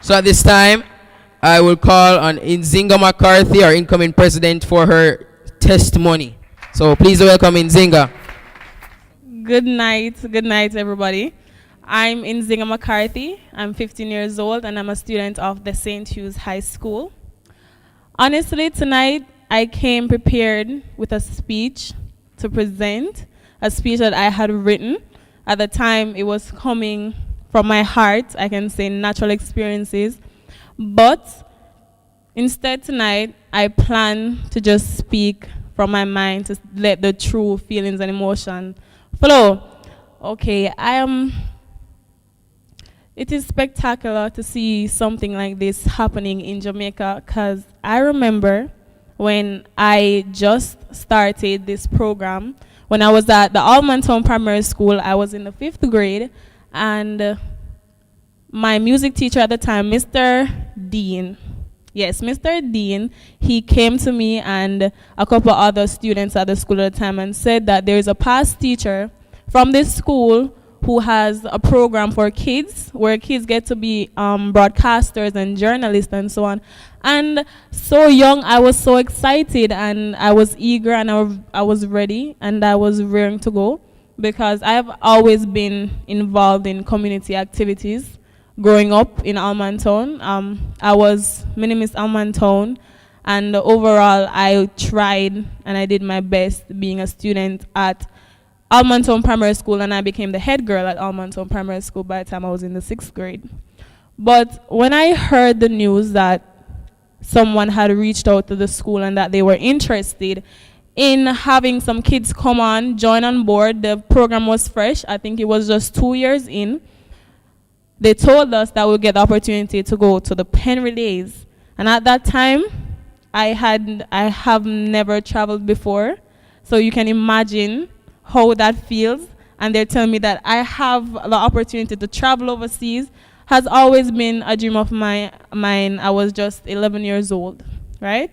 So at this time, I will call on Inzingah McCarthy, our incoming president, for her testimony. So please welcome Inzingah. Good night, everybody. I'm Inzingah McCarthy. I'm 15 years old and I'm a student of the St. Hugh's High School. Honestly, tonight I came prepared with a speech to present, a speech that I had written. At the time, it was coming from my heart, I can say natural experiences. But instead tonight, I plan to just speak from my mind to let the true feelings and emotion flow. Okay, it is spectacular to see something like this happening in Jamaica, because I remember when I just started this program, when I was at the Almontown Primary School. I was in the 5th grade, and my music teacher at the time, Mr. Dean, he came to me and a couple other students at the school at the time and said that there is a past teacher from this school who has a program for kids where kids get to be broadcasters and journalists and so on. And so young, I was so excited and I was eager and I was ready and I was raring to go, because I have always been involved in community activities growing up in Almontown. My name is Almontown, and overall I tried and I did my best being a student at Almontown Primary School, and I became the head girl at Almontown Primary School by the time I was in the 6th grade. But when I heard the news that someone had reached out to the school and that they were interested in having some kids join on board, the program was fresh. I think it was just 2 years in. They told us that we'll get the opportunity to go to the pen relays. And at that time, I have never traveled before. So you can imagine how that feels. And they're telling me that I have the opportunity to travel overseas. Has always been a dream of mine. I was just 11 years old, right?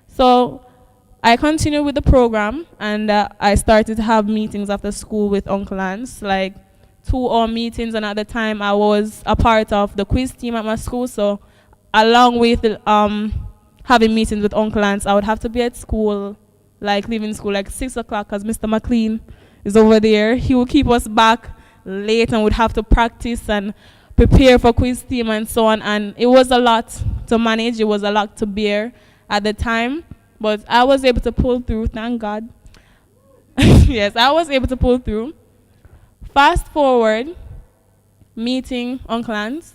So I continued with the program, and I started to have meetings after school with Uncle Lance, like 2-hour meetings. And at the time, I was a part of the quiz team at my school. So along with having meetings with Uncle Lance, I would have to be at school, like leaving school like 6 o'clock, because Mr. McLean is over there. He would keep us back late and would have to practice and prepare for quiz team and so on. And it was a lot to manage. It was a lot to bear at the time. But I was able to pull through, thank God. Yes, I was able to pull through. Fast forward, meeting Uncle Lance.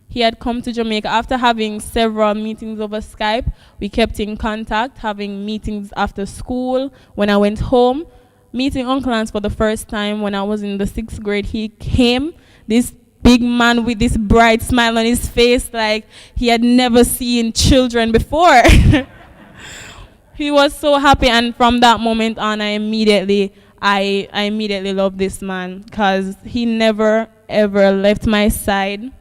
He had come to Jamaica after having several meetings over Skype. We kept in contact, having meetings after school. When I went home, meeting Uncle Lance for the first time when I was in the 6th grade, he came, this big man with this bright smile on his face, like he had never seen children before. He was so happy, and from that moment on, I immediately loved this man, because he never ever left my side.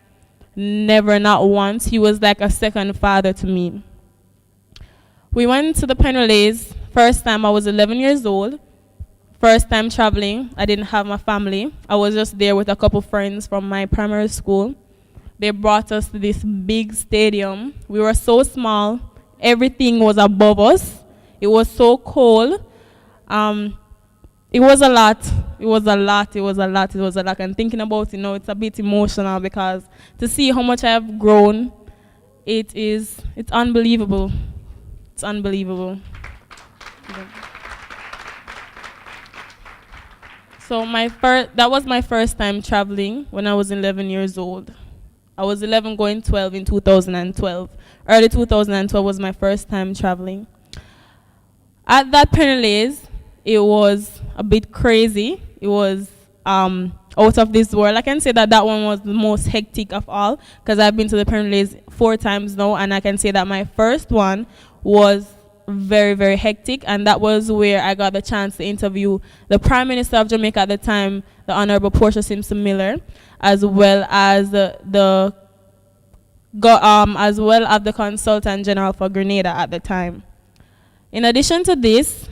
Never, not once. He was like a second father to me. We went to the pen relays. First time I was 11 years old. First time traveling. I didn't have my family. I was just there with a couple friends from my primary school. They brought us to this big stadium. We were so small. Everything was above us. It was so cold. It was a lot. And thinking about it now, it's a bit emotional, because to see how much I have grown, it's unbelievable. It's unbelievable. So that was my first time traveling when I was 11 years old. I was 11 going 12 in 2012. Early 2012 was my first time traveling. At that pen relays, it was a bit crazy. It was out of this world. I can say that one was the most hectic of all, because I've been to the pen relays 4 times now, and I can say that my first one was very, very hectic, and that was where I got the chance to interview the Prime Minister of Jamaica at the time, the Honorable Portia Simpson Miller, as well as the Consultant General for Grenada at the time. In addition to this,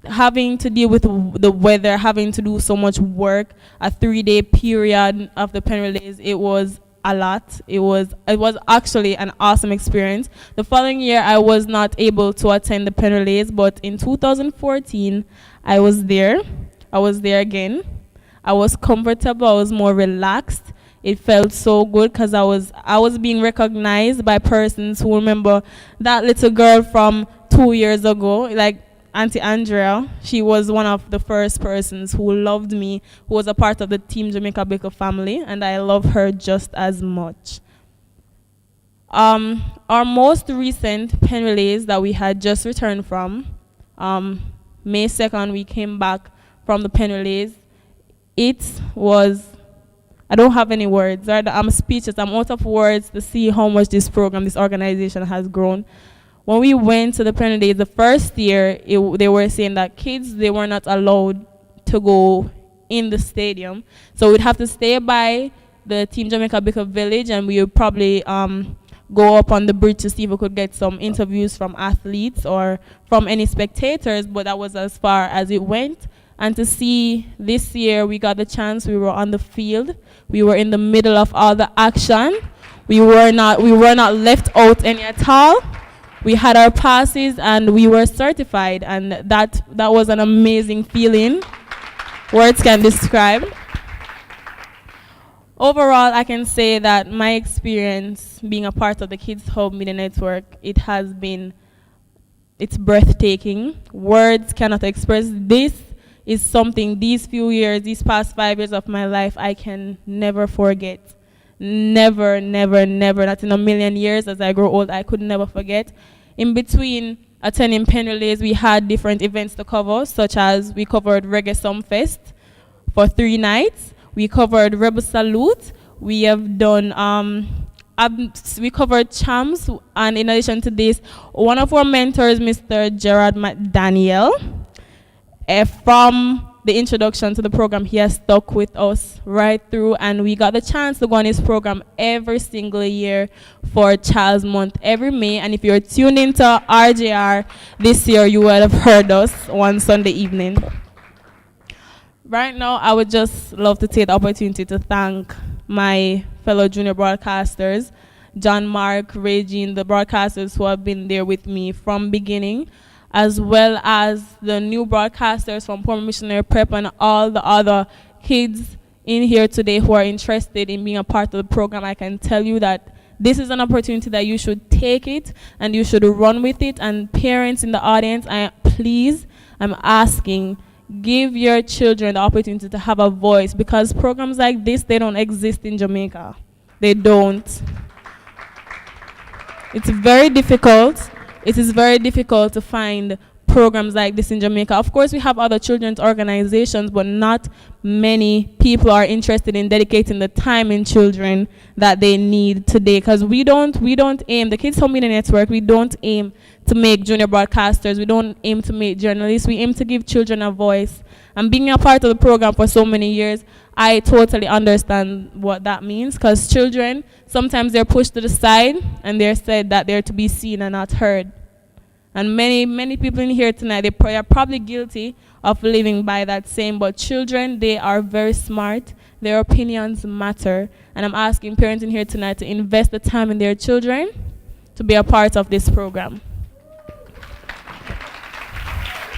having to deal with the weather, having to do so much work, a 3-day period of the pen relays, it was a lot. It was actually an awesome experience. The following year, I was not able to attend the pen relays, but in 2014, I was there. I was there again. I was comfortable. I was more relaxed. It felt so good because I was being recognized by persons who remember that little girl from 2 years ago, like Auntie Andrea. She was one of the first persons who loved me, who was a part of the Team Jamaica Baker family, and I love her just as much. Our most recent pen relays that we had just returned from, May 2nd, we came back from the pen relays. It was, I don't have any words. Right? I'm speechless. I'm out of words to see how much this program, this organization has grown. When we went to the pen relays the first year, they were saying that kids, they were not allowed to go in the stadium. So we'd have to stay by the Team Jamaica Baker Village, and we would probably go up on the bridge to see if we could get some interviews from athletes or from any spectators, but that was as far as it went. And to see this year, we got the chance. We were on the field. We were in the middle of all the action. We were not left out any at all. We had our passes and we were certified, and that was an amazing feeling. Words can describe. Overall, I can say that my experience being a part of the KiDz HuB Media Network, it's breathtaking. Words cannot express. This is something, these few years, these past 5 years of my life, I can never forget. Never, never, never, not in a million years. As I grow old, I could never forget. In between attending pen relays, we had different events to cover, such as we covered Reggae Sumfest for 3 nights. We covered Rebel Salute. We have done, we covered Champs, and in addition to this, one of our mentors, Mr. Gerard McDaniel, from the introduction to the program, he has stuck with us right through, and we got the chance to go on his program every single year for Child's Month every May. And if you're tuned into RJR this year, you would have heard us one Sunday evening. Right now, I would just love to take the opportunity to thank my fellow junior broadcasters, John Mark, Regine, the broadcasters who have been there with me from beginning, as well as the new broadcasters from Former Missionary Prep and all the other kids in here today who are interested in being a part of the program. I can tell you that this is an opportunity that you should take it and you should run with it. And parents in the audience, I'm asking, give your children the opportunity to have a voice, because programs like this, they don't exist in Jamaica. They don't. It's very difficult. It is very difficult to find programs like this in Jamaica. Of course, we have other children's organizations, but not many people are interested in dedicating the time in children that they need today. Because we don't aim, the KiDz HuB Media Network, we don't aim to make junior broadcasters. We don't aim to make journalists. We aim to give children a voice. And being a part of the program for so many years, I totally understand what that means, because children, sometimes they're pushed to the side and they're said that they're to be seen and not heard. And many people in here tonight, they are probably guilty of living by that same, but children, they are very smart. Their opinions matter. And I'm asking parents in here tonight to invest the time in their children to be a part of this program.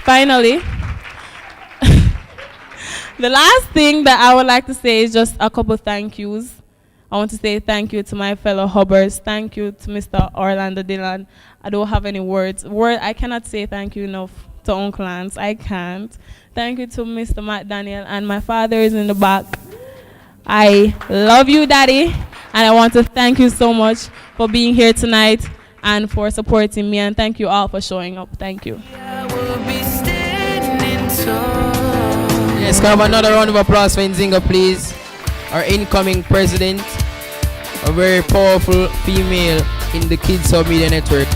Finally, the last thing that I would like to say is just a couple thank yous. I want to say thank you to my fellow Hubbers. Thank you to Mr. Orlando Dillon. I don't have any words. I cannot say thank you enough to Uncle Lance. I can't. Thank you to Mr. Matt Daniel, and my father is in the back. I love you, Daddy, and I want to thank you so much for being here tonight and for supporting me, and thank you all for showing up. Thank you. Yes, can I have another round of applause for Inzingah, please? Our incoming president, a very powerful female in the KiDz HuB Media Network.